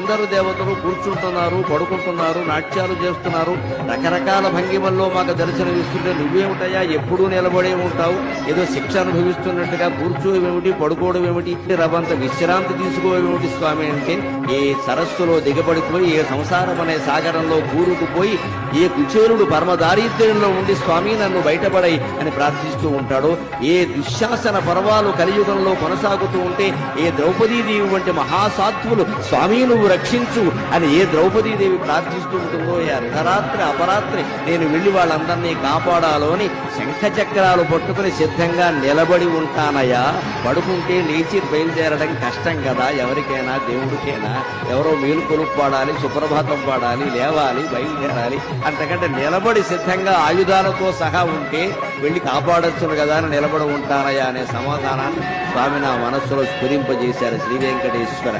అందరు దేవతలు కూర్చుంటున్నారు, పడుకుంటున్నారు, నాట్యాలు చేస్తున్నారు, రకరకాల భంగిమల్లో మాకు దర్శనమిస్తుంటే నువ్వేమిటయా ఎప్పుడూ నిలబడే ఉంటావు, ఏదో శిక్ష అనుభవిస్తున్నట్టుగా కూర్చోవేమిటి, పడుకోవడం ఏమిటి, రవంత విశ్రాంతి తీసుకోవేమిటి స్వామి అంటే, ఏ సరస్సులో దిగబడిపోయి ఏ సంసారం అనే సాగరంలో కూరుకుపోయి ఏ కుచేరుడు పరమదారిద్ర్యంలో ఉండి స్వామి నన్ను బయటపడై అని ప్రార్థిస్తూ ఉంటాడో, ఏ దుశ్శాసన పర్వాలు కలియుగంలో కొనసాగుతూ ఉంటే ఏ ద్రౌపదీదేవి వంటి మహాసాత్వులు స్వామి నువ్వు రక్షించు అని ఏ ద్రౌపదీదేవి ప్రార్థిస్తూ ఉంటుందో, ఏ అర్ధరాత్రి అపరాత్రి నేను వెళ్లి వాళ్ళందరినీ కాపాడాలో అని శంఖ చక్రాలు పట్టుకుని సిద్ధంగా నిలబడి ఉంటానయ్యా. పడుకుంటే లేచి బయలుదేరడం కష్టం కదా, ఎవరికైనా దేవుడికైనా. ఎవరో మేలుకొలు పాడాలి, సుప్రభాతం పాడాలి, లేవాలి, బయలుదేరాలి. అంతకంటే నిలబడి సిద్ధంగా ఆయుధాలతో సహా ఉంటే వెళ్ళి కాపాడొచ్చును కదా అని నిలబడి ఉంటానయ్యా అనే సమాధానాన్ని స్వామి నా మనస్సులో స్ఫురింపజేశారు శ్రీ వెంకటేశ్వర.